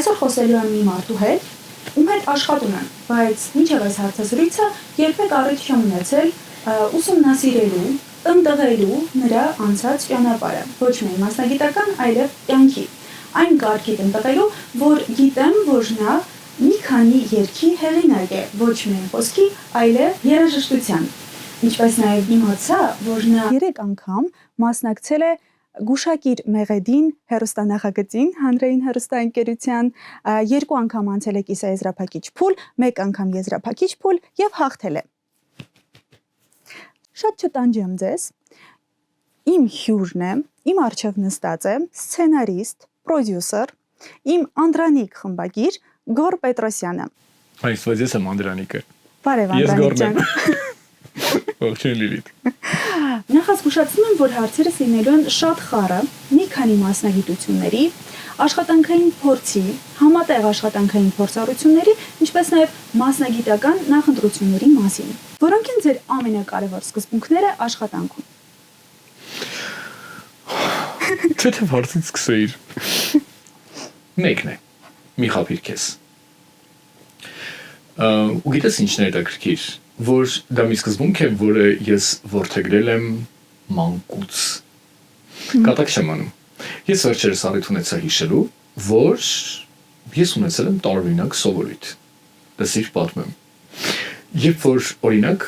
Այսօր խոսելու եմ մի մարդու հետ, ում հետ աշխատում եմ, բայց մինչև այս հարցազրույցը երբեք առիթ չեմ ունեցել ուսումնասիրելու, ընտղելու նրա անցած ճանապարհը, ոչ միայն մասնագիտական, այլև կյանքի։ Այն կարգით ընտղելու, որ գիտեմ, որ նա մի քանի երգի հեղինակ է, ոչ միայն խոսքի, այլև երաժշտության։ Ինչպես նաև իմացա, որ նա 3 անգամ մասնակցել է Գուշակիր Մեղեդին հեռուստանախագծին, հանրային հեռուստաընկերության, 2 անգամ անցել է կիսաեզրափակիչ փուլ, 1 անգամ եզրափակիչ փուլ եւ հաղթել է։ Շատ չտանջեմ ձեզ, իմ հյուրն է, իմ առջև նստած է սցենարիստ, պրոդյուսեր, իմ Անդրանիկ խմբագիր Գոր Պետրոսյանը։ Այս ես եմ Անդրանիկը։ Բարև Անդրանիկ ջան։ Ողջույն Լիլիթ։ Նախազգուշացնում եմ, որ հարցերս լինելու են շատ խառը, մի քանի մասնագիտությունների, աշխատանքային փորձի, համատեղ աշխատանքային փորձառությունների, ինչպես նաև մասնագիտական նախընտրությունների մասին, որոնք են ձեր ամենակարևոր սկզբունքները աշխատանքում։ Չէ՞ թե հարցից սկսեիր։ Մեկն է։ Մի խաբիր քեզ։ Ու գիտես ինչն է հետաքրքիր, որ դա մի սկզբունք է, որը ես որդեգրել եմ մանկուց։ Կատակ չեմ անում։ Ես վերջերս առիթ ունեցա հիշելու, որ ես ունեցել եմ տարօրինակ սովորույթ։ Դասիր պատմեմ։ Երբ որ օրինակ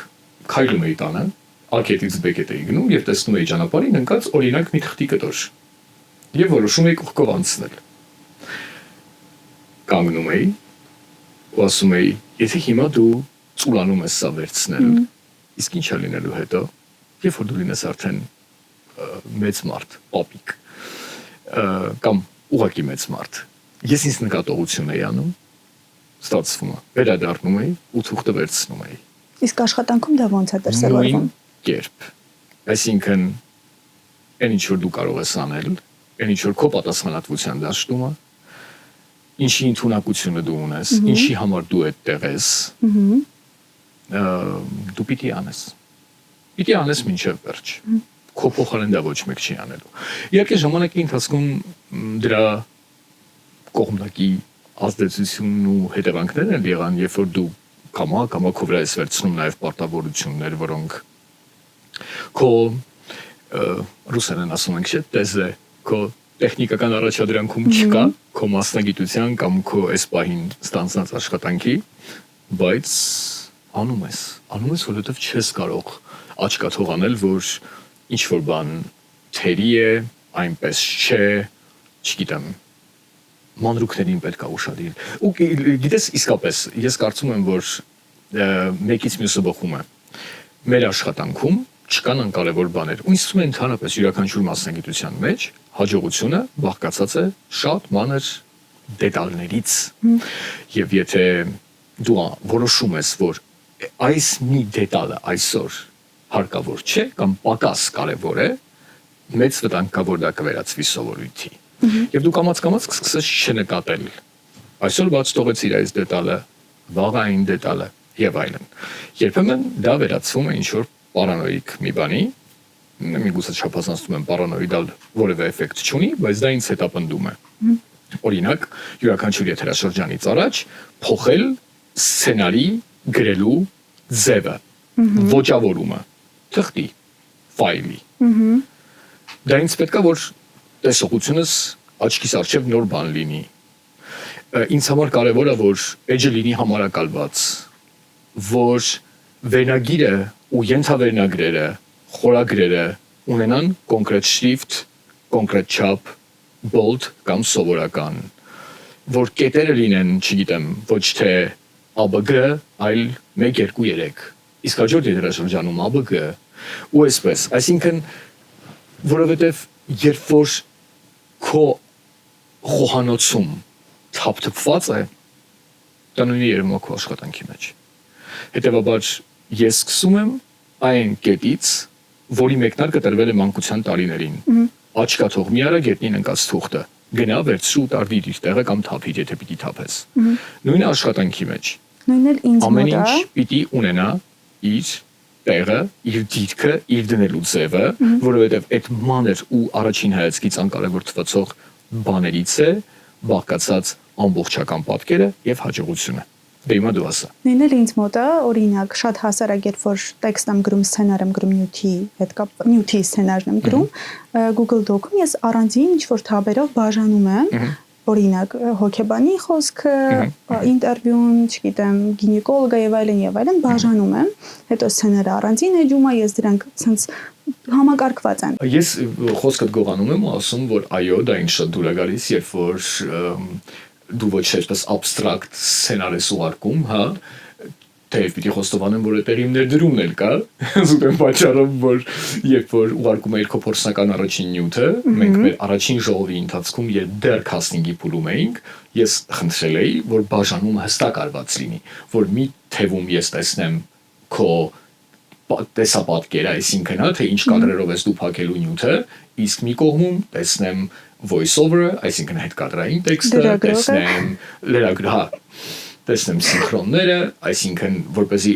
քայլում էի տանը, ակետից բեկետ էի գնում եւ տեսնում էի ճանապարհին ընկած օրինակ մի թղթի կտոր։ Եվ որոշում էի կողքով անցնել։ Կանգնում էի ու ասում էի, եթե հիմա դու ծուլանում ես սա վերցնել, իսկ ինչ է լինելու հետո, երբ որ դու լինես արդեն մեծ մարդ, պապիկ, կամ ուղղակի մեծ մարդ, ես ինձ նկատողություն էի անում, ստացվում է, վերադառնում էի ու թուղթը վերցնում էի։ Իսկ աշխատանքում դա ոնց է դրսևորվում։ Նույն կերպ, այսինքն, այն ինչ որ դու կարող ես անել, այն ինչ որ քո պատասխանատվության դաշտում է, ինչի ընդունակությունը դու ունես, ինչի համար դու այդտեղ ես, դու պիտի անես։ Պիտի անես մինչև վերջ։ Քո փոխարեն դա ոչ մեկ չի անելու։ Իհարկե ժամանակի ընթացքում դրա կողմնակի ազդեցությունն ու հետևանքներն են եղան, երբ որ դու կամա քո վրա ես վերցնում նաև պարտավորություններ, որոնք քո ռուսերեն ասում ենք չէ, տեզե, քո տեխնիկական առաջադրանքում չկա, քո մասնագիտության կամ քո այս պահին ստանձնած աշխատանքի, բայց անում ես, որովհետև չես կարող աչքաթող անել, որ ինչ-որ բան թերի է, այնպես չէ, չգիտեմ, մանրուքներին պետք է ուշադիր։ Ու գիտես իսկապես, ես կարծում եմ, որ մեկից մյուսը բխում է։ Մեր աշխատանքում չկան անկարևոր բաներ։ Ու ինձ թվում է ընդհանրապես յուրաքանչյուր մասնագիտության մեջ հաջողությունը բաղկացած է շատ մանր դետալներից։ Եվ եթե դու որոշում ես, որ այս մի դետալը այսօր հարկավոր չէ կամ պակաս կարևոր է, մեծ վտանգ կա, որ դա կվերածվի սովորույթի։ Եվ դու կամաց կսկսես չնկատել։ Այսօր բաց թողեցիր այս դետալը, վաղը այն դետալը եւ այլն։ Երբեմն դա վերածվում է ինչ-որ պարանոիկ մի բանի, միգուցե չափազանցնում եմ պարանոիդալ որևէ էֆեկտ չունի, բայց դա ինձ հետապնդում է։ Օրինակ, յուրաքանչյուր եթերաշրջանից առաջ փոխել սցենարի գրելու ձևը, ոճավորումը, թղթի, ֆայլի։ Դա ինձ պետքա, որ տեսողությունս աչքիս առջև նոր բան լինի։ Ինձ համար կարևոր է, որ էջը լինի համարակալված, որ վերնագիրը ու ենթավերնագրերը, խորագրերը ունենան կոնկրետ շրիֆտ, կոնկրետ չափ, bold կամ սովորական, որ կետերը լինեն, չգիտեմ, ոչ թե ABG, այլ 1, 2, 3, իսկ հաջորդ եթերաշրջանում ABG, ու այսպես, այսինքն, որովհետև երբ որ քո խոհանոցում թափթփված է, դա նույնը երևում է քո աշխատանքի մեջ։ Հետևաբար ես սկսում եմ այն կետից, որի մեկնարկը տրվել է մանկության տարիներին։ Աչքաթող մի արա գետնին ընկած թուղթը, գնա վերցրու տարվիր իր տեղը կամ թափիր, եթե պիտի թափես։ Նույնը աշխատանքի մեջ։ Նույնն էլ ինձ ամեն ինչ պիտի ունենա իր տեղը, իր դիրքը, իր դնելու ձևը, որովհետև այդ մանր ու առաջին հայացքից անկարևոր թվացող բաներից է բաղկացած ամբողջական պատկերը եւ հաջողությունը։ Դե հիմա դու ասա։ Նույնն էլ ինձ մոտ է, օրինակ, շատ հասարակ երբ որ տեքստ եմ գրում, սցենար եմ գրում նյութի հետ կապ նյութի սցենարն եմ գրում, Google Doc-ում ես առանձին ինչ-որ թաբերով բաժանում եմ, օրինակ, հոգեբանի խոսքը, ինտերվյուն, չգիտեմ, գինեկոլոգը եւ այլն բաժանում եմ, հետո սցենարը առանձին էջում է, ես դրանք ցենց համակարգված են։ Ես խոսքդ գողանում եմ ու ասում, որ այո, դա ինձ շատ դուր է գալիս, երբ որ դու ոչ այդպես abstract սցենար ես ուղարկում, հա, թեև պիտի խոստովանեմ, որ այդտեղ իմ ներդրումն էլ կա, զուտ եմ պատճառով, որ երբ որ ուղարկում էիր քո փորձնական առաջին նյութը, մենք մեր առաջին ժողովի ընթացքում երբ դեռ casting-ի փուլում էինք, ես խնդրել էի, որ բաժանումը հստակ արված լինի, որ մի թևում ես տեսնեմ քո տեսապատկերը, այսինքն հա, թե ինչ կադրերով ես դու փակելու նյութը, իսկ մի կողմում տեսնեմ voice-over-ը, այսինքն հետկադրային տեքստը, տեսնեմ լրագրահ, տեսնեմ սինխրոնները, այսինքն որպեսզի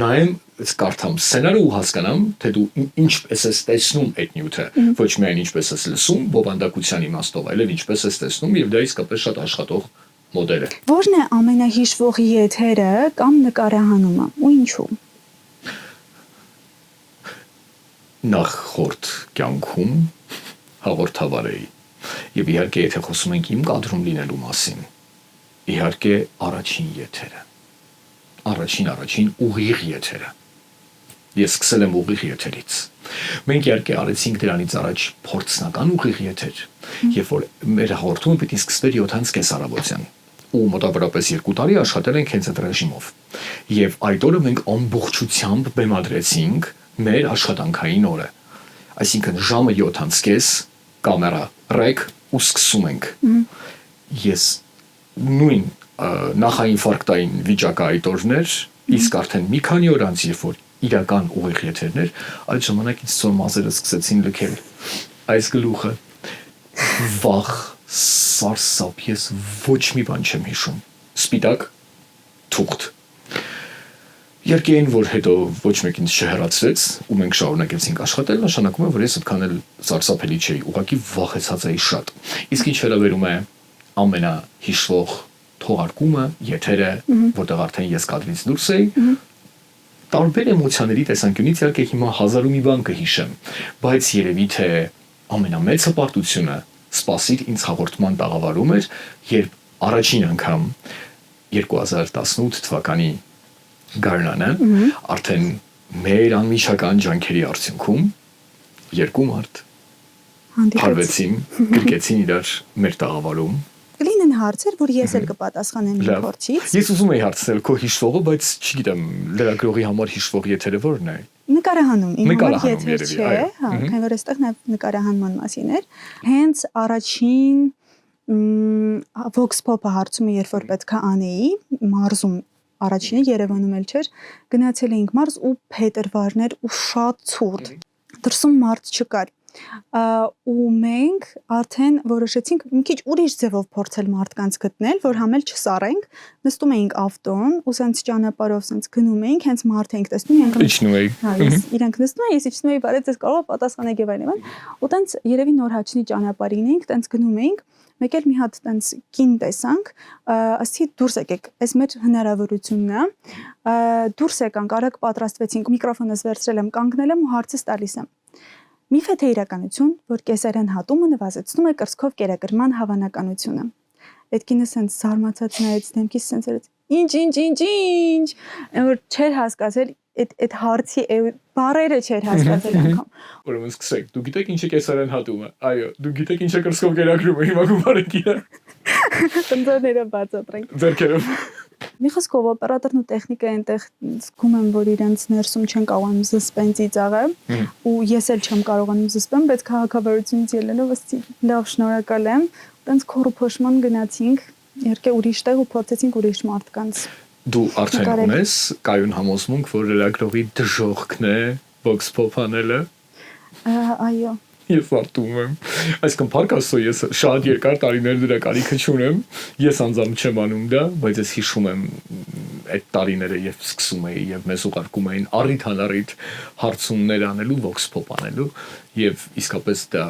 նայեմ, կարդամ սցենարը ու հասկանամ, թե դու ինչպես ես տեսնում այդ նյութը, ոչ միայն ինչպես ես լսում, բովանդակության իմաստով, այլև ինչպես ես տեսնում եւ դա իսկապես շատ աշխատող մոդել է։ Որն է ամենահիշվող եթերը կամ նկարահանումը ու ինչու։ Նախորդ կյանքում հաղորդավար էի եւ իհարկե եթե խոսում ենք իմ կադրում լինելու մասին, իհարկե առաջին եթերը, առաջին ուղիղ եթերը, ես սկսել եմ ուղիղ եթերից, մենք իհարկե արեցինք դրանից առաջ փորձնական ուղիղ եթեր, երբ որ մեր հաղորդումը պիտի սկսվեր 7:30 առավոտյան, ու մոտավորապես 2 տարի աշխատել ենք հենց այդ ռեժիմով, եւ այդ օրը մենք ամբողջությամբ բեմադրեցինք մեր աշխատանքային օրը, այսինքն ժամը 7:30 կամերա ռեկ ու սկսում ենք։ Ես նույն նախաինֆարկտային վիճակը այդ օրներ, իսկ արդեն մի քանի օր անց, երբ որ իրական ուղիղ եթերներ, այդ ժամանակ ինձ ծոր մազերը սկսեցին լքել։ Այս գլուխը վախ, սարսափ, ես ոչ մի բան չեմ հիշում։ Սպիտակ, թուղթ։ Իհարկե այն, որ հետո ոչ մեկ ինձ չհեռացրեց ու մենք շարունակեցինք աշխատել, նշանակում է, որ ես այդքան էլ սարսափելի չէի, ուղղակի վախեցած էի շատ։ Իսկ ինչ վերաբերում է ամենահիշվող թողարկումը, եթերը, որտեղ արդեն ես կադրից դուրս էի, տարբեր էմոցիաների տեսանկյունից իհարկե հիմա հազար ու մի բան կհիշեմ, բայց երևի թե ամենամեծ հպարտությունը սպասիր ինձ հաղորդման տաղավարում էր, երբ առաջին անգամ 2018 թվականի գարնանը արդեն մեր անմիջական ջանքերի արդյունքում երկու մարդ հարվեցին, գրկեցին իրար մեր տաղավարում։ Կլինեն հարցեր, որ ես էլ կպատասխանեմ իմ փորձից։ Ես ուզում եի հարցնել քո հիշվողը, բայց չգիտեմ, լրագրողի համար հիշվող եթերը ո՞րն է։ Նկարահանում, իմ համար եթեր չէ, հա, քանի որ այստեղ նաև նկարահանման մասին էր։ Հենց առաջին Vox Pop-ը հարցումը երբ որ պետքա անեի, մարզում առաջինը Երևանում էլ չէր, գնացել էինք մարզ ու փետրվարներ ու շատ ցուրտ։ Դրսում մարդ չկար։ Ու մենք արդեն որոշեցինք մի քիչ ուրիշ ձևով փորձել մարդկանց գտնել, որ համել չսառենք, նստում էինք ավտոն, ու սենց ճանապարհով սենց գնում էինք, հենց մարդ էինք տեսնում, իջնում էի։ Հա, իրենք նստում են, ես իջնում էի, բարև ձեզ կարող պատասխանեք եւ այլն։ Ու տենց երևի նոր հաչնի ճանապարհին էինք, տենց գնում էինք, մեկ էլ մի հատ տենց կին տեսանք, ասի դուրս եկեք, այս մեր հնարավորությունն է, դուրս եկանք, արագ պատրաստվեցինք, միկրոֆոնս վերցրել եմ, կանգնել եմ ու հարցս տալիս եմ։ Միֆ է թե իրականություն, որ կեսարյան հատումը նվազեցնում է կրծքով կերակրման հավանականությունը։ Այդ կինը սենց զարմացած նայեց դեմքիս սենց էր, ինչ, որ չէր հասկացել այդ հարցի բառերը չէր հասկացել անգամ։ Ուրեմն սկսենք, դու գիտեք ինչ է կեսարյան հատումը։ Այո, դու գիտեք ինչ է կրծքով կերակրումը, հիմա գումարեք իրար։ Տնտորները բացատրենք։ Ձերքերով։ Մի խոսքով օպերատորն ու տեխնիկը այնտեղ զգում եմ, որ իրենց ներսում չեն կարողանում զսպեն ծիծաղը, ու ես էլ չեմ կարողանում զսպեմ, բայց քաղաքավարությունից ելնելով ասեցի, լավ, շնորհակալ եմ, տենց քորոփոշման գնացինք, իհարկե ուրիշ տեղ ու փորձեցինք ուրիշ մարդկանց։ Դու արդեն ունես կայուն համոզմունք, որ լրագրողի դժոխքն է Vox Pop անելը։ Այո։ Ես արտում եմ։ Այսինքն փառք Աստծո, ես շատ երկար տարիներ դրա կարիքը չունեմ։ Ես անձամբ չեմ անում դա, բայց ես հիշում եմ այդ տարիները, երբ սկսում էի եւ մեզ ուղարկում էին առիթ հարցումներ անելու, Vox Pop անելու, եւ իսկապես դա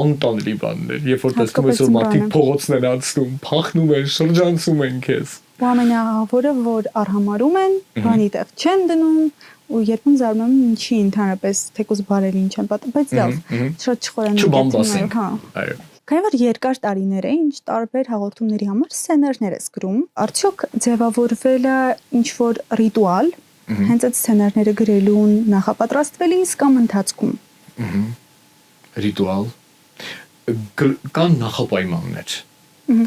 անտանելի բաններ, երբ որ տեսնում ես որ մարդիկ փողոցներ անցնում, փախնում են, շրջանցում են քեզ։ Ու ամենահավորը, որ արհամարում են, բանի տեղ չեն դնում, ու երբեմն զարմանում եմ ինչի ընդհանրապես թեկուզ բարելին չեն պատը, բայց լավ, շատ չխորանել, հա։ Այո։ Քանի որ երկար տարիներ է, ինչ տարբեր հաղորդումների համար սցենարներ ես գրում, արդյոք ձևավորվել է ինչ որ ռիտուալ հենց այդ սցենարները գրելուն նախապատրաստվելիս կամ ընթացքում։ Ռիտուալ կան նախապայմաններ,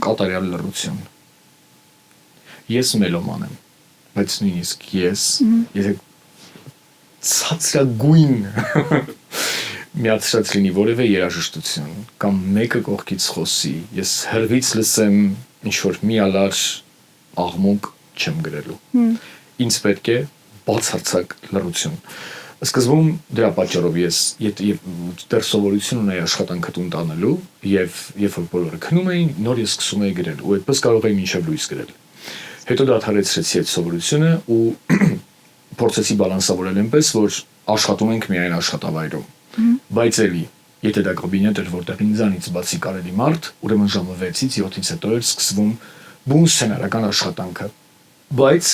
կատարյալ լռություն։ Ես մելոման եմ, բայց նույնիսկ ես ցածրագույն միացրած լինի որևէ երաժշտություն կամ մեկը կողքից խոսի, ես հրվից լսեմ ինչ-որ մի ալար աղմուկ չեմ գրելու։ Ինձ պետք է բացարձակ լռություն։ Սկզբում դրա պատճառով ես դեռ սովորություն ունեի աշխատանքը տուն տանելու եւ երբ որ բոլորը քնում էին, նոր ես սկսում էի գրել ու այդպես կարող էի մինչև լույս գրել։ Հետո դադարեցրեցի այդ սովորությունը ու փորձեցի բալանսավորել այնպես, որ աշխատում ենք միայն աշխատավայրում։ Բայց էլի, եթե դա կաբինետ էր, որտեղ ինձանից բացի կարելի մարդ, ուրեմն ժամը 6-ից 7-ից հետո էր սկսվում բուն սցենարական աշխատանքը։ Բայց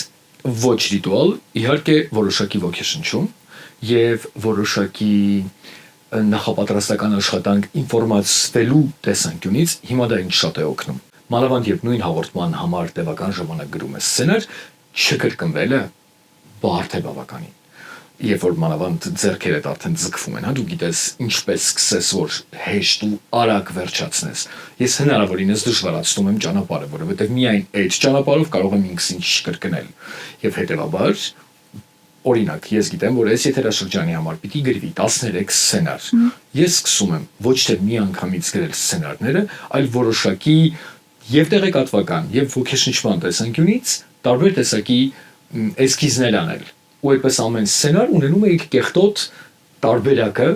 ոչ ռիտուալ, իհարկե որոշակի ոգեշնչում եւ որոշակի նախապատրաստական աշխատանք ինֆորմացվելու տեսանկյունից հիմա դա ինձ շատ է օգնում։ Մանավանդ երբ նույն հաղորդման համար տևական ժամանակ գրում ես սցենար, չկրկնվելը բարդ է բավականին։ Երբ որ մանավանդ ձեռքերդ արդեն ձգվում են, հա դու գիտես ինչպես սկսես որ հեշտ ու արագ վերջացնես։ Ես հնարավորինս դժվարացնում եմ ճանապարհը, որովհետև միայն այդ ճանապարհով կարող եմ ինքս ինձ կրկնել։ Եվ հետեւաբար օրինակ, ես գիտեմ, որ այս եթերաշրջանի համար պիտի գրվի 13 սցենար։ Ես սկսում եմ ոչ թե մի անգամից գրել սցենարները, այլ որոշակի եւ տեղեկատվական, եւ ոգեշնչման տեսանկյունից տարբեր տեսակի էսքիզներ անել։ Ու այդպես ամեն սցենար ունենում է իր կեղտոտ տարբերակը,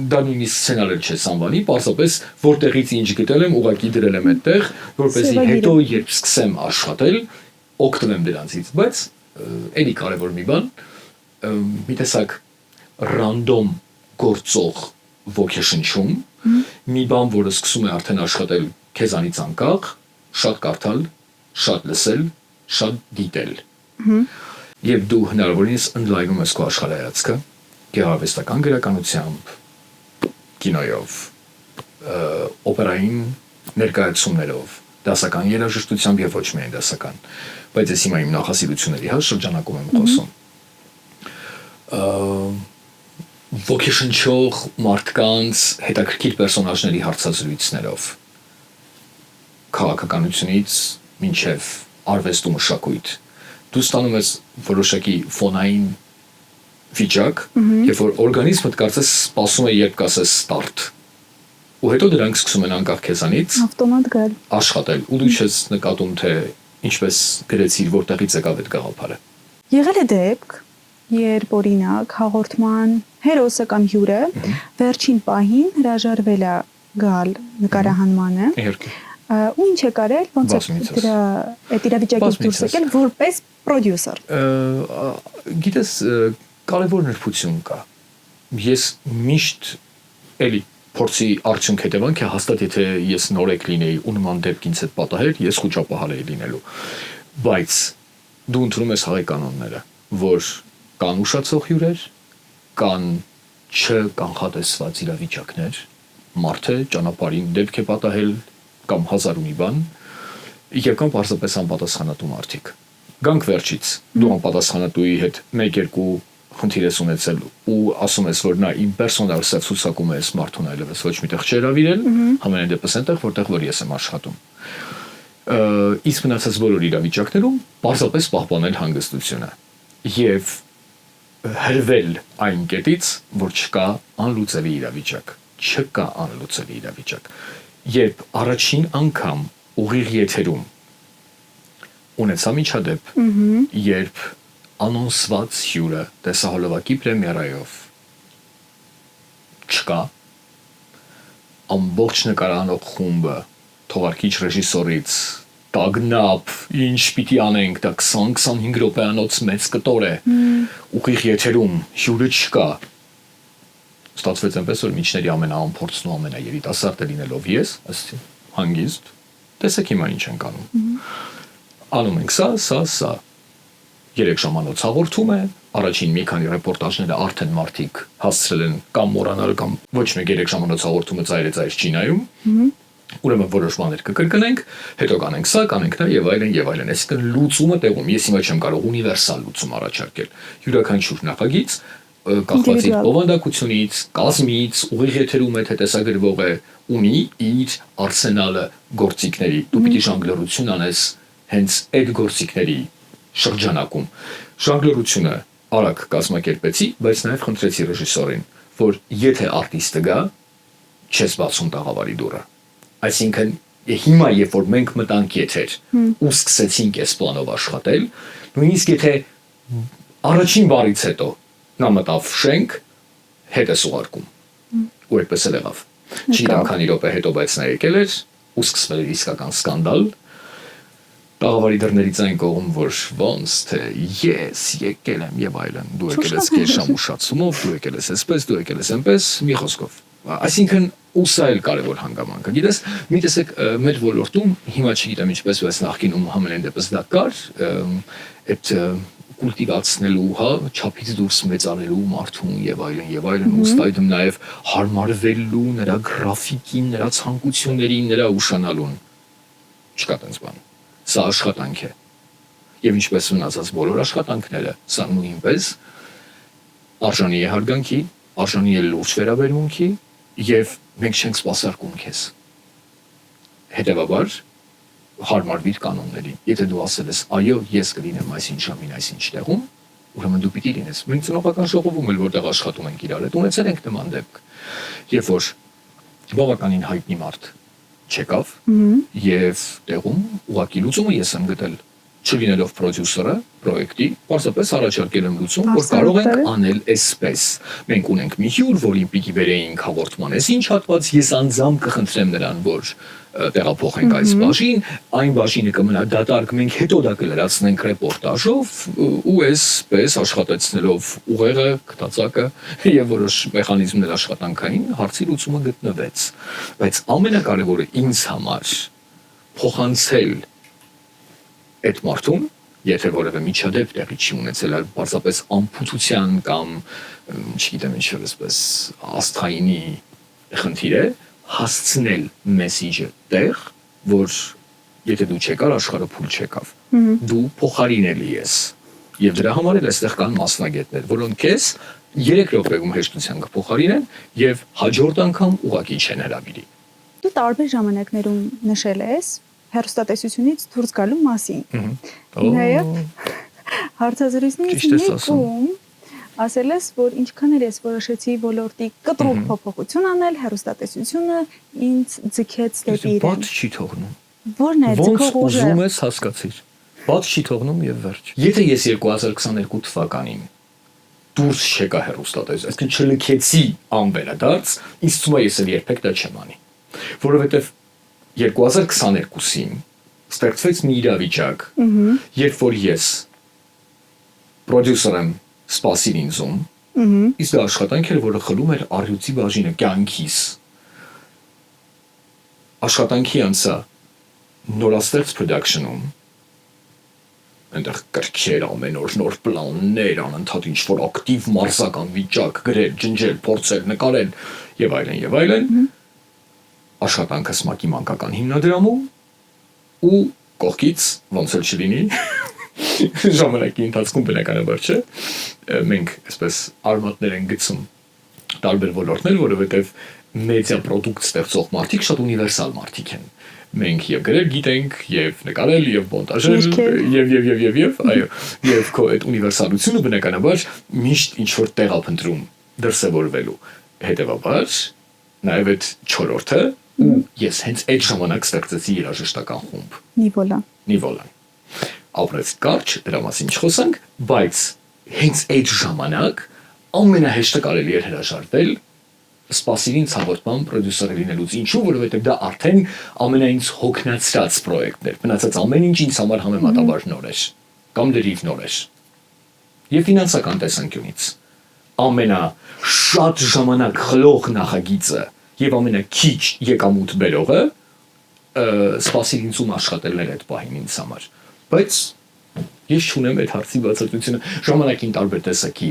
դա նույնիսկ սցենարը չէ անվանի, պարզապես որտեղից ինչ գտել եմ, ուղղակի դրել եմ այդտեղ, որպեսզի հետո երբ սկսեմ աշխատել, օգտվեմ դրանցից, բայց էլի կարևոր մի բան, մի տեսակ ռանդոմ գործող ոգեշնչում, մի բան, որը սկսում է արդեն աշխատել քեզանից անկախ, շատ կարդալ, շատ լսել, շատ դիտել։ Եվ դու հնարավորինս ընդլայնում ես քո աշխարհայացքը գեղարվեստական գրականությամբ, կինոյով, օպերային ներկայացումներով, դասական երաժշտությամբ եւ ոչ միայն դասական, բայց ես հիմա իմ նախասիրությունների շրջանակում եմ խոսում։ Ոգեշնչող մարդկանց հետաքրքիր պերսոնաժների հարցազրույցներով, քաղաքականությունից մինչև արվեստ ու մշակույթ, դու ստանում ես որոշակի ֆոնային վիճակ, երբ որ օրգանիզմդ կարծես սպասում է երբ կասես start։ Ու հետո դրանք սկսում են անկախ քեզանից ավտոմատ գալ աշխատել, ու դու չես նկատում թե ինչպես գրեցիր, որտեղից եկավ այդ գաղափարը։ Եղել է դեպք, երբ օրինակ հաղորդման հերոսը կամ հյուրը վերջին պահին հրաժարվել է գալ նկարահանմանը։ Իհարկե։ Ու ինչ է կարել, ոնց է դրա այդ իրավիճակից դուրս եկել որպես պրոդյուսեր։ Գիտես, կարևոր նրբություն կա։ Ես միշտ էլի փորձի արդյունք հետևանք է հաստատ եթե ես նորեկ լինեի ու նման դեպք ինձ հետ պատահեր, ես խոճապահար էի լինելու։ Բայց դու ընդունում ես հաղի կանոնները, որ կան ուշացող հյուրեր, կան չկանխատեսված իրավիճակներ, մարդը ճանապարհին դեպք է պատահել կամ հազար ու մի բան, եւ կամ պարզապես անպատասխանատու մարդիկ։ Գանք վերջից, դու անպատասխանատուի հետ 1-2 խնդիր ես ունեցել ու ասում ես, որ նա իմ պերսոնալ սեփ ցուցակում է այս մարդուն այլևս ոչ միտեղ չհրավիրել, համենայն դեպս այնտեղ, որտեղ որ ես եմ աշխատում։ Իսկ մնացած բոլոր իրավիճակներում պարզապես պահպանել հանգստությունը եւ հրվել այն կետից, որ չկա անլուծելի իրավիճակ, չկա անլուծելի իրավիճակ։ Երբ առաջին անգամ ուղիղ եթերում ունեցա միջադեպ, երբ անոնսված հյուրը տեսահոլովակի պրեմիերայով չկա, ամբողջ նկարանող խումբը թողարկիչ ռեժիսորից տագնապ, ինչ պիտի անենք, դա 20-25 րոպեանոց մեծ կտոր է, ուղիղ եթերում հյուրը չկա, Ստացվեց այնպես, որ միջների ամենաամփորձն ու ամենաերիտասարդը լինելով ես, ըստ հանգիստ, տեսեք հիմա ինչ ենք անում։ Անում ենք սա։ 3 ժամանոց հաղորդում է, առաջին մի քանի ռեպորտաժները արդեն մարդիկ հասցրել են կամ մոռանալ կամ ոչ մեկ 3 ժամանոց հաղորդումը ծայր չի նայում։ Ուրեմն որոշ բաներ կկրկնենք, հետո կանենք սա, կանենք նա եւ այլն։ Այսինքն լուծումը տեղում։ Ես հիմա չեմ կարող ունիվերսալ լուծում առաջարկել։ Յուրաքանչյուր նախագիծ կախված իր բովանդակությունից, կազմից, ուղիղ եթերում է թե տեսագրվող է, ունի իր արսենալը գործիքների։ Դու պիտի ժանգլերություն անես հենց այդ գործիքների շրջանակում։ Ժանգլերությունը արագ կազմակերպեցի, բայց նաև խնդրեցի ռեժիսորին, որ եթե արտիստը գա, չես բացում տաղավարի դուռը։ Այսինքն հիմա երբ որ մենք մտանք եթեր ու սկսեցինք այս պլանով աշխատել, նույնիսկ եթե առաջին բառից հետո նա մտավ շենք, հետ է ուղարկում։ Ու այդպես էլ եղավ։ Չգիտեմ քանի րոպե հետո, բայց նա եկել էր ու սկսվել էր իսկական սկանդալ։ Տաղավարի դռներից այն կողմ, որ ոնց թե ես եկել եմ եւ այլն, դու եկել ես քեշամ ուշացումով, դու եկել ես այսպես, դու եկել ես այնպես, մի խոսքով։ Այսինքն ու սա էլ կարևոր հանգամանք է։ Գիտես, մի տեսեք մեր ոլորտում հիմա չգիտեմ ինչպես, բայց նախկինում համենայն դեպս դա կար, այդ կուլտիվացնելու, հա, չափից դուրս մեծանելու մարդուն եւ այլն, ու ստայդում նաեւ հարմարվելու նրա գրաֆիկին, նրա ցանկություններին, նրա ուշանալուն։ Չկա տենց բան։ Սա աշխատանք է։ Եվ ինչպես մնացած բոլոր աշխատանքները, սա նույնպես արժանի է հարգանքի, արժանի է լուրջ վերաբերմունքի եւ մենք չենք սպասարկում քեզ։ Հետևաբար հարմարվիր կանոններին։ Եթե դու ասել ես, այո, ես կլինեմ այսինչ ժամին, այսինչ տեղում, ուրեմն դու պիտի լինես։ Մենք ծնողական ժողովում էլ որտեղ աշխատում ենք իրար հետ, ունեցել ենք նման դեպք։ Երբ որ բավականին հայտնի մարդ չեկավ եւ տեղում ուղղակի լուծումը ես եմ գտել, չլինելով պրոդյուսերը պրոյեկտի, պարզապես առաջարկել եմ լուծում, որ կարող ենք անել այսպես։ Մենք ունենք մի հյուր, որին պիտի բերեինք հաղորդման այսինչ հատված, ես անձամբ կխնդրեմ նրան, որ տեղափոխենք այս բաժին, այն բաժինը կմնա դատարկ, մենք հետո դա կլրացնենք ռեպորտաժով ու այսպես աշխատեցնելով ուղեղը, կտածակը եւ որոշ մեխանիզմներ աշխատանքային հարցի լուծումը գտնվեց։ Բայց ամենակարևորը ինձ համար փոխանցել այդ մարդուն, եթե որևէ միջադեպ տեղի չի ունեցել, այլ պարզապես ամփոփության կամ չգիտեմ ինչով այսպես աստղայինի խնդիր է, հասցնել մեսիջը տեղ, որ եթե դու չեկար, աշխարհը փուլ չեկավ։ Դու փոխարինելի ես։ Եվ դրա համար էլ այստեղ կան մասնագետներ, որոնք քեզ 3 րոպեում հեշտության կփոխարինեն եւ հաջորդ անգամ ուղղակի չեն հրավիրի։ Դու տարբեր ժամանակներում նշել ես հեռուստատեսությունից դուրս գալու մասին։ Նաև հարցազրույցներից մեկում ասել ես, որ ինչքան էլ ես որոշեցի ոլորտի կտրուկ փոփոխություն անել, հեռուստատեսությունը ինձ ձգեց դեպի իրեն։ Բաց չի թողնում։ Որն է ձգող ուժը։ Ուզում ես հասկացիր։ Բաց չի թողնում եւ վերջ։ Եթե ես 2022 թվականին դուրս չեկա հեռուստատեսություն, այսինքն չլքեցի անվերադարձ, ինձ թվում է ես էլ երբեք դա չեմ անի։ Որովհետեւ 2022-ին ստեղծվեց մի իրավիճակ, երբ որ ես պրոդյուսեր եմ սպասիր ինձում, իսկ դա աշխատանք էր, որը խլում էր առյուծի բաժինը կյանքիս։ Աշխատանքի անցա նորաստեղծ production-ում, այնտեղ կրքեր ամեն օր նոր պլաններ, անընդհատ ինչ-որ ակտիվ մարզական վիճակ, գրել, ջնջել, փորձել, նկարել եւ այլն, աշխատանքս ՄԱԿ-ի մանկական հիմնադրամում ու կողքից ոնց էլ չլինի ժամանակի ընթացքում բնականաբար չէ, մենք այսպես արմատներ են գցում տարբեր ոլորտներ, որովհետև մեդիա պրոդուկտ ստեղծող մարդիկ շատ ունիվերսալ մարդիկ են։ Մենք եւ գրել գիտենք, եւ նկարել, եւ մոնտաժել, եւ այո, եւ քո այդ ունիվերսալությունը բնականաբար միշտ ինչ որ տեղ ապընտրում դրսևորվելու։ Հետևաբար նաեւ այդ չորրորդը ու ես հենց այդ ժամանակ ստեղծեցի երաժշտական խումբ։ Նիվոլան։ Ապրեց կարճ, դրա մասին չխոսանք, բայց հենց այդ ժամանակ ամենահեշտը կարելի էր հրաժարվել սպասիրին հաղորդման պրոդյուսերը լինելուց, ինչու, որովհետև դա արդեն ամենայինց հոգնածրած պրոյեկտն էր, մնացած ամեն ինչ ինձ համար համեմատաբար նոր էր, կամ լրիվ նոր էր, եւ ֆինանսական տեսանկյունից, ամենաշատ ժամանակ խլող նախագիծը եւ ամենաքիչ եկամուտ բերողը սպասիր ինձ աշխատելն էր այդ պահին ինձ համար, բայց ես չունեմ այդ հարցի բացատրությունը, ժամանակին տարբեր տեսակի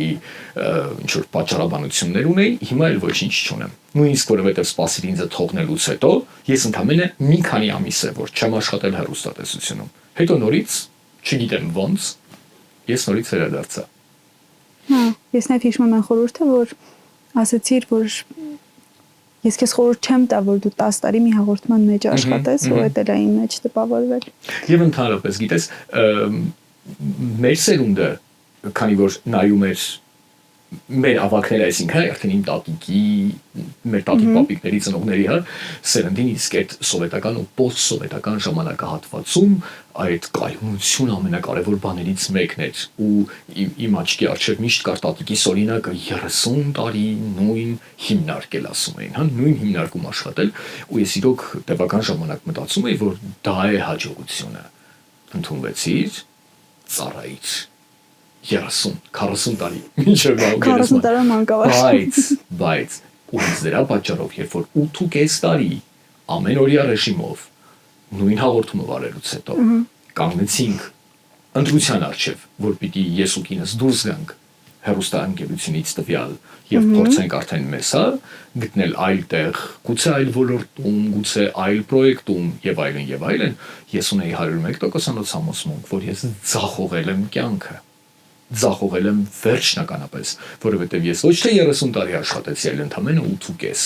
ինչ-որ պատճառաբանություններ ունեի, հիմա էլ ոչինչ չունեմ, նույնիսկ որովհետև սպասիր ինձ թողնելուց հետո ես ընդամենը մի քանի ամիս է որ չեմ աշխատել հեռուստատեսությունում, հետո նորից չգիտեմ ոնց ես նորից վերադարձա։ Ես նաև հիշում եմ այն խորհուրդը, որ ասացիր, որ ես քեզ խորհուրդ չեմ տա, որ դու 10 տարի մի հաղորդման մեջ աշխատես, որ այդ էլ այն մեջ տպավորվել։ Եվ ընդհանրապես, գիտես, մեր սերունդը, քանի որ նայում էր մեր ավակները, այսինքն արդեն իմ տատիկի, մեր տատիկ-պապիկների ծնողների սերնդին իսկ այդ սովետական ու պոստ-սովետական ժամանակահատվածում այդ կայունությունը ամենակարևոր բաներից մեկն էր ու իմ աչքի առջև միշտ կար տատիկիս օրինակը 30 տարի նույն հիմնարկել ասում էին, նույն հիմնարկում աշխատել ու ես իրոք տևական ժամանակ մտածում էի, որ դա է հաջողությունը, ընդունվեցիր, ծառայիր 30-40 տարի մինչև 40 տարի մանկավարժ։ Բայց ու դրա պատճառով երբ որ 8.5 տարի ամենօրյա ռեժիմով նույն հաղորդումը վարելուց հետո կանգնեցինք ընտրության առջև, որ պիտի ես ու կինս դուրս գանք հեռուստաընկերությունից տվյալ եւ փորձենք արդեն մեզ գտնել այլ տեղ, գուցե այլ ոլորտում, գուցե այլ պրոյեկտում եւ այլն, ես ունեի 101% համոզմունք, որ ես ձախողել եմ կյանքը։ Ձախողել եմ վերջնականապես, որովհետև ես ոչ թե 30 տարի աշխատեցի, այլ ընդամենը 8.5,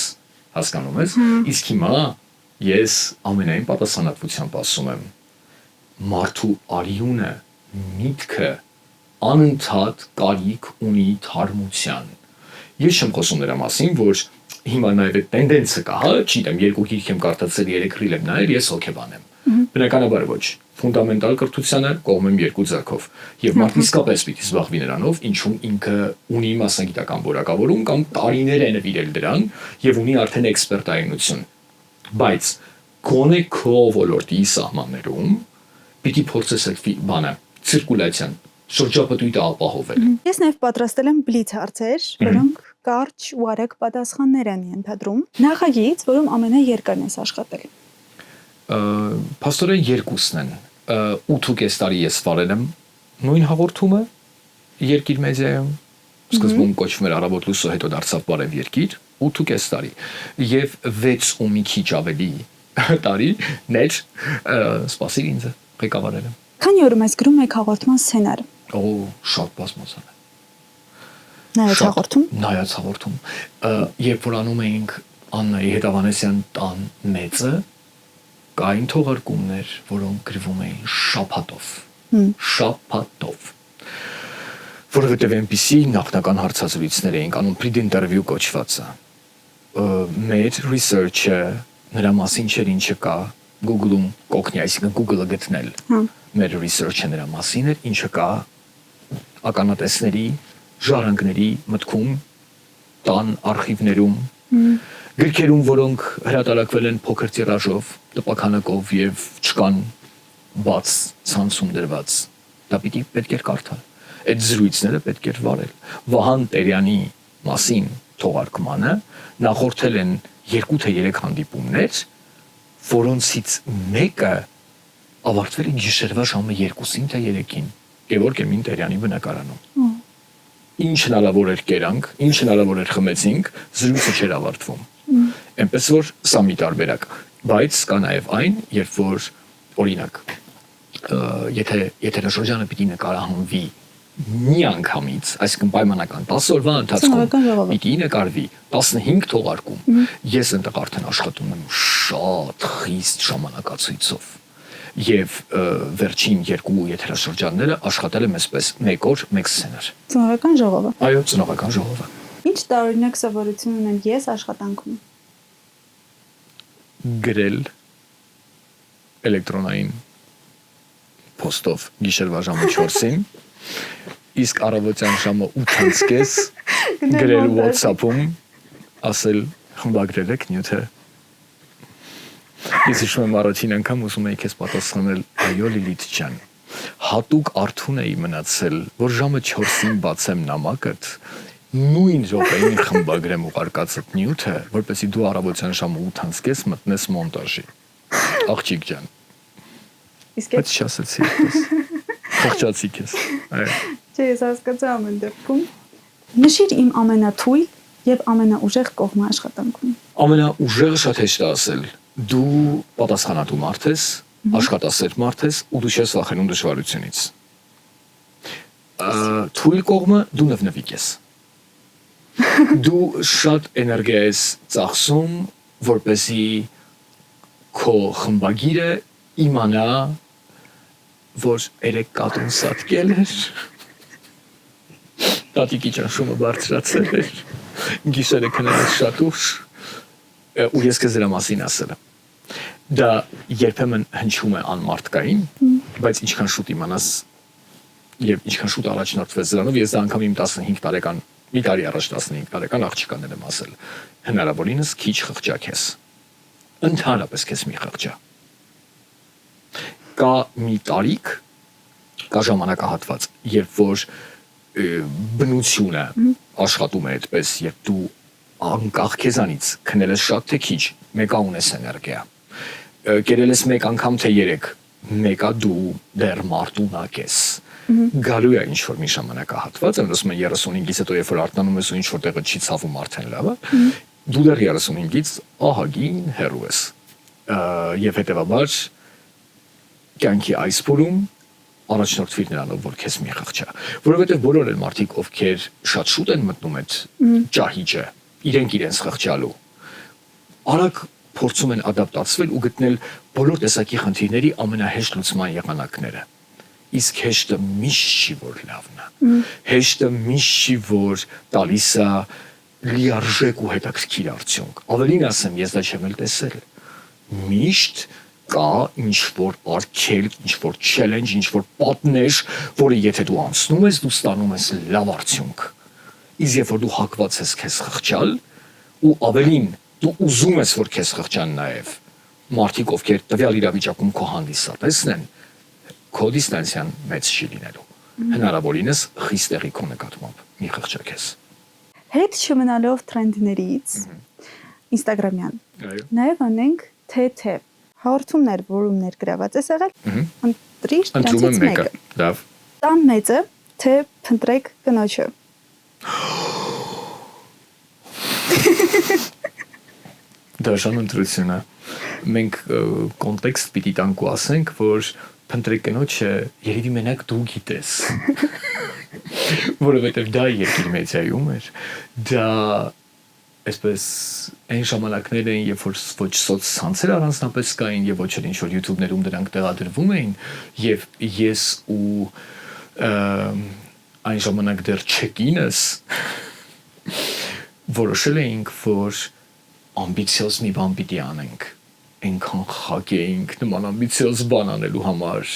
հասկանում ես, իսկ հիմա ես ամենայն պատասխանատվությամբ ասում եմ, մարդու արյունը, միտքը անընդհատ կարիք ունի թարմության։ Ես չեմ խոսում նրա մասին, որ հիմա նաև այդ տենդենսը կա, չգիտեմ, 2 գիրք եմ կարդացել, 3 ռիլ եմ նայել, ես հոգեբան եմ։ Բնականաբար ոչ, ֆունդամենտալ կրթությանը կողմ եմ 2 ձեռքով եւ մարդն իսկապես պիտի զբաղվի նրանով, ինչում ինքը ունի մասնագիտական որակավորում կամ տարիներ է նվիրել դրան եւ ունի արդեն էքսպերտայնություն, բայց գոնե քո ոլորտի սահմաններում պիտի փորձես այդ բանը ցիրկուլյացիան շրջապատույտը ապահովել։ Ես նաև պատրաստել եմ բլից հարցեր, որոնք կարճ ու արագ պատասխաններ են ենթադրում։ Նախագիծ, որում ամենաերկարն ես աշխատել։ Փաստորեն երկուսն են։ 8.5 տարի ես վարել եմ նույն հաղորդումը Երկիր մեդիայում, սկզբում կոչվում էր Առավոտ լուսո, հետո դարձավ Բարև Երկիր, 8.5 տարի եւ 6 ու մի քիչ ավելի տարի ներ սպասիր ինձ ղեկավարել եմ։ Քանի օրում ես գրում եք հաղորդման սցենարը։ Շատ բազմազան է։ Նայած հաղորդում։ Երբ որ անում էինք Աննայի հետ Ավանեսյան տան մեծը, կային թողարկումներ, որոնք գրվում էին շաբաթով, որովհետև այնպիսի նախնական հարցազրույցներ էինք անում, pre-interview կոչվածը, մեր research-ը նրա մասին չէր ինչը կա Google-ում կօգնի, այսինքն Google-ը գտնել, մեր research-ը նրա մասին էր, ինչը կա ականատեսների, ժառանգների մտքում, տան արխիվներում, գրքերում, որոնք հրատարակվել են փոքր տիրաժով, տպաքանակով եւ չկան բաց ցանցում դրված, դա պետք էր կարդալ։ Այդ զրույցները պետք էր վարել։ Վահան Տերյանի մասին թողարկմանը նախորդել են 2 թե 3 հանդիպումներ, որոնցից մեկը ավարտվել է գիշերվա ժամը 2-ին թե 3-ին Գևորգ Էմին Տերյանի բնակարանում։ Ինչ հնարավոր էր կերանք, ինչ հնարավոր էր խմեցինք, զրույցը չէր ավարտվում։ Այնպես որ սա մի տարբերակ, բայց կա նաև այն, երբ որ օրինակ եթե եթերաշրջանը պիտի նկարահանվի մի անգամից, այսինքն պայմանական 10 օրվա ընթացքում պիտի նկարվի 15 թողարկում, ես այնտեղ արդեն աշխատում եմ շատ խիստ ժամանակացույցով եւ վերջին 2 եթերաշրջանները աշխատել եմ այսպես 1 օր 1 սցենար։ Ծնողական ժողովը։ Այո, ծնողական ժողովը։ Ինչ տարօրինակ սովորություն ունեմ ես աշխատանքում։ Գրել էլեկտրոնային փոստով գիշերվա ժամը 4-ին, իսկ առավոտյան ժամը 8:30 գրել WhatsApp-ում, ասել խմբագրել եք նյութը։ Ես հիշում եմ առաջին անգամ ուզում էի քեզ պատասխանել այո Լիլիթ ջան։ Հատուկ արթուն էի մնացել, որ ժամը 4-ին բացեմ նամակդ նույն րոպեին խմբագրեմ ուղարկածդ նյութը, որպեսզի դու առավոտյան ժամը 8:30 մտնես մոնտաժի։ Աղջիկ ջան։ Իսկ Բայց չասեցի այդպես։ Խղճացի քեզ։ Այո։ Չէ, ես հասկացա ամեն դեպքում։ Նշիր իմ ամենաթույլ եւ ամենաուժեղ կողմը աշխատանքում։ Ամենաուժեղը շատ հեշտ է ասել։ Դու պատասխանատու մարդ ես, աշխատասեր մարդ ես ու դու չես վախենում դժվարությունից։ Թույլ կողմը դու նվնվիկ ես։ Դու շատ էներգիա ես ծախսում, որպեսզի քո խմբագիրը իմանա, որ երեք կատուն սատկել էր, տատիկի ճնշումը բարձրացել էր, գիշերը քնել ես շատ ուշ, ու ես քեզ դրա մասին ասել եմ։ Դա երբեմն հնչում է անմարդկային, բայց ինչքան շուտ իմանաս եւ ինչքան շուտ առաջնորդվես դրանով, ես դա անգամ իմ 15 տարեկան, մի տարի առաջ 15 տարեկան աղջկանել եմ ասել, հնարավորինս քիչ խղճա քեզ։ Ընդհանրապես քեզ մի խղճա։ Կա մի տարիք, կա ժամանակահատված, երբ որ բնությունը աշխատում է այդպես, երբ դու անկախ քեզանից քնել ես շատ թե քիչ, մեկա ունես էներգիա։ Կերել ես մեկ անգամ թե 3, մեկա դու դեռ մարդունակ ես։ Գալու է ինչ-որ մի ժամանակահատված, ասում են 35-ից հետո երբ որ արթնանում ես ու ինչ-որ տեղը չի ցավում արդեն լավ է, դու դեռ 35-ից ահագին հեռու ես։ Եվ հետևաբար կյանքի այս փուլում առաջնորդվիր նրանով, որ քեզ մի խղճա, որովհետև բոլոր են մարդիկ, ովքեր շատ շուտ են մտնում այդ ճահիճը, իրենք իրենց խղճալու, արագ փորձում են ադապտացվել ու գտնել բոլոր տեսակի խնդիրների ամենահեշտ լուծման եղանակները։ Իսկ հեշտը միշտ չի, որ լավն է։ Հեշտը միշտ չի, որ տալիս է լիարժեք ու հետաքրքիր արդյունք։ Ավելին ասեմ, ես դա չեմ էլ տեսել։ Միշտ կա ինչ-որ արգելք, ինչ-որ challenge, ինչ-որ պատնեշ, որը եթե դու անցնում ես, դու ստանում ես լավ արդյունք։ Իսկ երբ որ դու հակված ես քեզ խղճալ, ու ավելին դու ուզում ես, որ քեզ խղճան նաև մարդիկ, ովքեր տվյալ իրավիճակում քո հանդիսատեսն են, քո դիստանցիան մեծ չի լինելու։ Հնարավորինս խիստ տեղի քո նկատմամբ մի խղճա քեզ։ Հետ չմնալով տրենդներից Instagram-յան։ Նաև անենք թե հաղորդումներ, որումներ գրաված է եղել, ընտրիր դրանցից մեկը։ Լավ։ Տան մեծը, թե փնտրեք կնոջը։ Դաշան ընտրությունը։ Մենք կոնտեքստ պիտի տանք ու ասենք, որ փնտրեք կնոջը երևի մենակ դու գիտես։ Որովհետև դա երկիր մեդիայում էր, դա այսպես այն ժամանակներ էին, երբ որ ոչ սոցցանցեր առանձնապես կային եւ ոչ էլ ինչ-որ YouTube-ներում դրանք տեղադրվում էին, եւ ես ու այն ժամանակ դեռ չեկինս որոշել էինք, որ ամբիցիոզ մի բան պիտի անենք, այնքան խագեինք նման ամբիցիոզ բան անելու համար,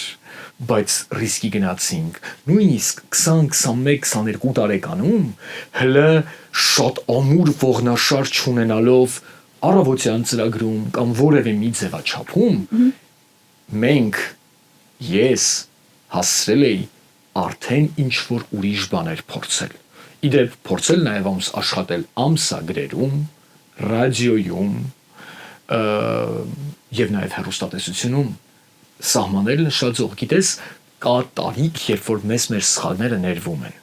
բայց ռիսկի գնացինք, նույնիսկ 20-21-22 տարեկանում հələ շատ ամուր ողնաշար չունենալով առավոտյան ծրագրում կամ որևէ մի ձևաչափում մենք ես հասցրել էի արդեն ինչ-որ ուրիշ բաներ փորձել։ Իդեպ փորձել նաև աշխատել ամսագրերում, ռադիոյում եւ նաև հեռուստատեսությունում սահմանել նշածող, գիտես, կա տարիք, երբ որ մեզ մեր սխալները ներվում են,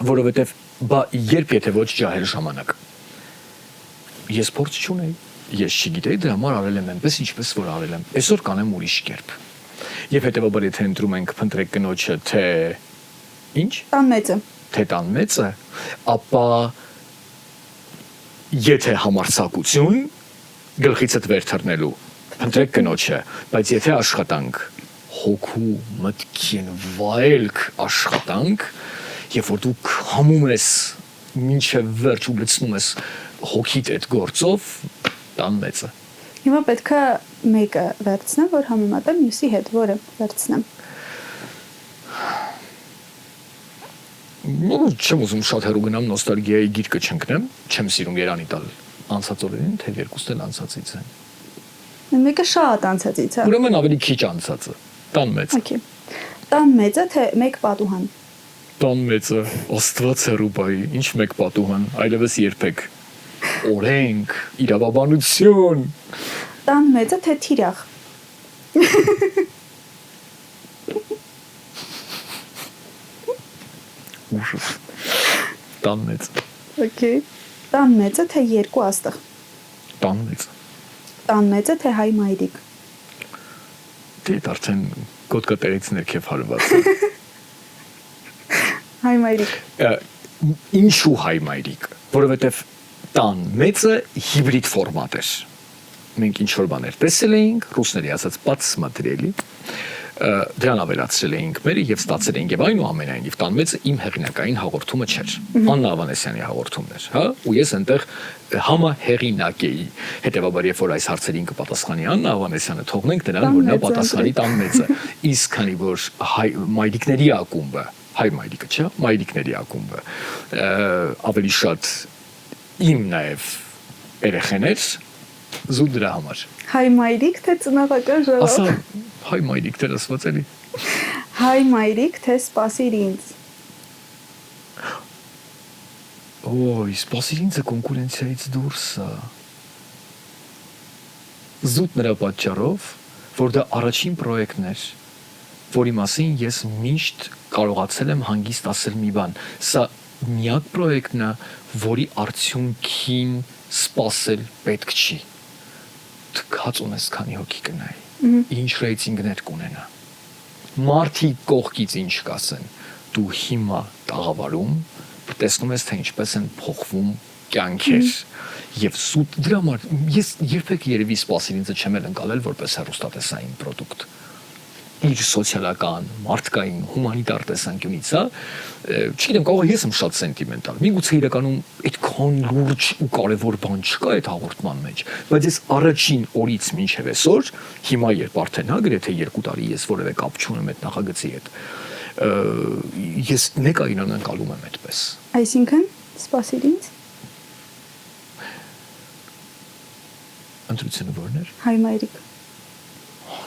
որովհետև երբ եթե ոչ ջահել ժամանակ։ Ես փորձ չունեի, ես չգիտեի դրա համար արել եմ այնպես, ինչպես որ արել եմ։ Այսօր կանեմ ուրիշ կերպ։ Եվ հետեւաբար եթե ընտրում ենք փնտրեք կնոջը, թե ինչ։ Տան մեծը։ Թե տան մեծը, ապա եթե համարձակություն գլխիցդ վեր թռնելու փնտրեք կնոջը, բայց եթե աշխատանք, հոգու մտքին վայելք աշխատանք, երբ որ դու համում ես մինչև վերջ ու լցնում ես հոգիդ այդ գործով, տան մեծը։ Հիմա պետքա մեկը վերցնեմ, որ համեմատեմ մյուսի հետ, որը վերցնեմ։ Չեմ ուզում շատ հեռու գնամ նոստալգիայի գիրկը չընկնեմ, չեմ սիրում Երանի տալ անցած օրերին, թե երկուսն էլ անցածից են։ Մեկը շատ անցածից է։ Ուրեմն ավելի քիչ անցածը։ Տան մեծ։ Okay։ Տան մեծը թե մեկ պատուհան։ տան մեծը Աստված հերուբայի, ինչ մեկ պատուհան, այլևս երբեք օրենք, իրավաբանություն։ Տան մեծը թե թիրախ։ Ուժս։ Տան մեծը։ Okay։ Տան մեծը թե երկու աստղ։ Տան մեծը։ Տան մեծը թե հայ մայրիկ։ Դե արդեն գոտկատերից ներքև հարված է։ Հայ մայրիկ։ Ինչու հայ մայրիկ, որովհետև տան մեծը հիբրիդ ֆորմատ էր։ Մենք ինչ որ բաներ տեսել էինք, ռուսների ասած պատսմատրելի, դրան ավելացրել էինք մերը եւ ստացել էինք եւ այնուամենայնիվ տան մեծը իմ հեղինակային հաղորդումը չէր։ Աննա Ավանեսյանի հաղորդումն էր, հա, ու ես այնտեղ համահեղինակ էի։ Հետևաբար երբ որ այս հարցերին կպատասխանի Աննա Ավանեսյանը, թողնենք նրան, որ նա պատասխանի տան մեծը։ Իսկ քանի որ մայրիկների ակումբը, հայ մայրիկը, չէ՞, մայրիկների ակումբը ավելի շատ իմ նաեւ երեխեներ զուտ դրա համար։ Հայ մայրիկ թե ծնողական ժողով։ Ասա հայ մայրիկ դեր ասված էլի։ Հայ մայրիկ թե սպասիր ինձ։ Ոյ, սպասիր ինձը կոնկուրենցիայից դուրս է։ Զուտ նրա պատճառով, որ դա առաջին պրոյեկտն էր, որի մասին ես միշտ կարողացել եմ հանգիստ ասել մի բան։ Սա միակ պրոյեկտն է, որի արդյունքին սպասել պետք չի։ Թքած ունես քանի հոգի կնայի։ Ինչ ռեյտինգներ կունենա։ Մարդի կողքից ինչ կասեն։ Դու հիմա տաղավարում տեսնում ես թե ինչպես են փոխվում կյանքեր եւ սուտ դրա համար ես երբեք երևի սպասիր ինձ չեմ ընկալել որպես հեռուստատեսային պրոդուկտ իր սոցիալական, մարդկային, հումանիտար տեսանկյունից, հա, չգիտեմ, կարող եմ ես եմ շատ սենտիմենտալ։ Միգուցե իրականում այդքան լուրջ ու կարևոր բան չկա այդ հաղորդման մեջ, բայց ես առաջին օրից մինչև այսօր, հիմա երբ արդեն հա գրեթե 2 տարի ես որևէ կապ չունեմ այդ նախագծի հետ, ես ներկային անցալում եմ այդպես։ Այսինքն, սպասիր ինձ։ Ընտրությունը ո՞րն էր։ Հայ մայրիկ։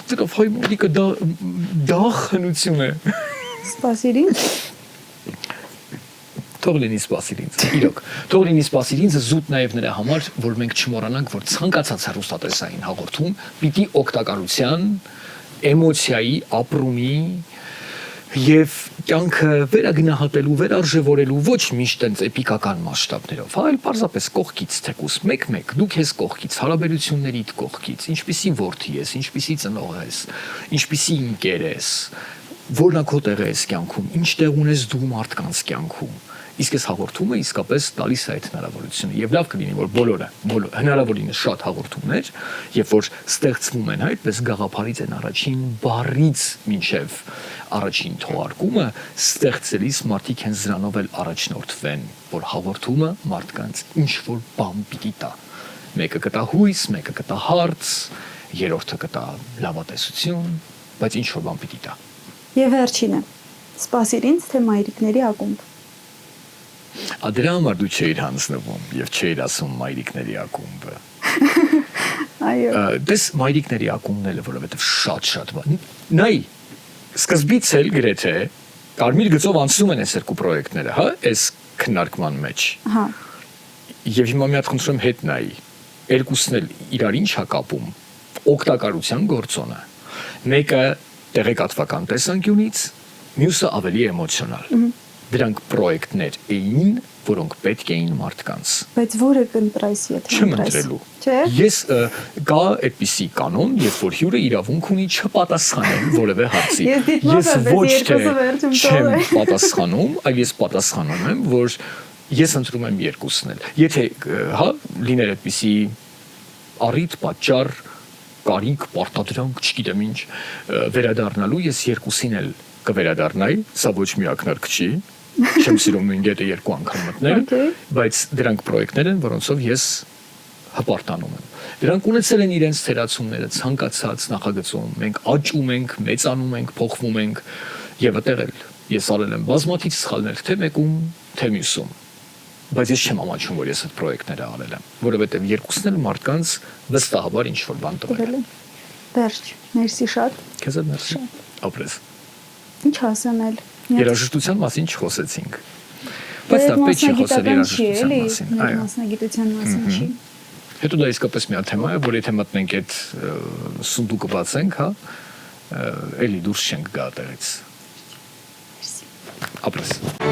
Դրա հայ մայրիկը դա խնություն է։ Սպասիր ինձ։ Թող լինի սպասիր ինձ։ Իրոք, թող լինի սպասիր ինձ զուտ նաև նրա համար, որ մենք չմոռանանք, որ ցանկացած հեռուստատեսային հաղորդում պիտի օգտակարության, էմոցիայի, ապրումի եւ կյանքը վերագնահատելու, վերարժևորելու ոչ միշտ այնց էպիկական մասշտաբներով, այլ պարզապես կողքից թեկուս մեկ-մեկ դու քեզ կողքից, հարաբերություններիդ կողքից, ինչպիսի որդի ես, ինչպիսի ծնող ես, ինչպիսի ընկեր ես, որնա քո տեղը ես կյանքում, ինչ տեղ ունես դու մարդկանց կյանքում։ Իսկ այս հաղորդումը իսկապես տալիս է այդ հնարավորությունը եւ լավ կլինի որ բոլորը հնարավորինս շատ հաղորդումներ եւ որ ստեղծվում են այդպես գաղափարից են առաջին բառից մինչեւ առաջին թողարկումը ստեղծելիս մարդիկ հենց դրանով էլ առաջնորդվեն որ հաղորդումը մարդկանց ինչ որ բան պիտի տա մեկը կտա հույս մեկը կտա հարց երրորդը կտա լավատեսություն բայց ինչ որ բան պիտի տա Եվ վերջինը սպասիր ինձ թե մայրիկների ակումբ Դրա համար դու չէիր հանձնվում եւ չէիր ասում մայրիկների ակումբը։ Այո։ Դες մայրիկների ակումբն էլ որովհետեւ շատ բան։ Նայ սկզբից էլ գրեթե Կարմիր գծով անցնում են այս երկու պրոյեկտները, հա, այս քննարկման մեջ։ Հա։ Եվ հիմա մի հատ խնդրում եմ հետ նայի։ Երկուսն էլ իրար ինչ հա կապում։ Օգտակարության գործոնը։ Մեկը տեղեկատվական տեսանկյունից, մյուսը ավելի էմոցիոնալ։ Դրանք պրոյեկտներ էին, որոնք պետք էին մարդկանց։ Բայց որը կընտրես, եթե Չընտրելու։ Չէ։ Ես կա այդպիսի կանոն, երբ որ հյուրը իրավունք ունի չպատասխանել որևէ հարցի։ Ես ոչ թե չեմ չեմ պատասխանում, այլ ես պատասխանում եմ, որ ես ընտրում եմ երկուսն էլ։ Եթե հա լիներ այդպիսի առիթ, պատճառ, կարիք, պարտադրանք, չգիտեմ ինչ, վերադառնալու ես երկուսին էլ կվերադառնայի, սա ոչ մի ակնարկ չի։ Չեմ սիրում նույն գետը երկու անգամ մտնել, բայց դրանք պրոյեկտներ են, որոնցով ես հպարտանում եմ։ Դրանք ունեցել են իրենց թերացումները ցանկացած նախագծում։ Մենք աճում ենք, մեծանում ենք, փոխվում ենք եւ այդտեղ էլ ես արել եմ բազմաթիվ սխալներ թե մեկում, թե մյուսում։ Բայց ես չեմ ամաչում, որ ես այդ պրոյեկտները արել եմ, որովհետեւ երկուսն էլ մարդկանց վստահաբար ինչ որ բան տվել են։ Վերջ, մերսի շատ։ Քեզ էլ մերսի։ Ապրես։ Ինչ ասանել։ Երաժշտության մասին չխոսեցինք։ Բայց դա պետք է խոսել երաժշտության մասին։ Այո, մասնագիտության մասին չի։ Հետո դա իսկապես մի թեմա է, որ եթե մտնենք այդ սունդուկը բացենք, հա, էլի դուրս չենք գա այդտեղից։ Ապրես։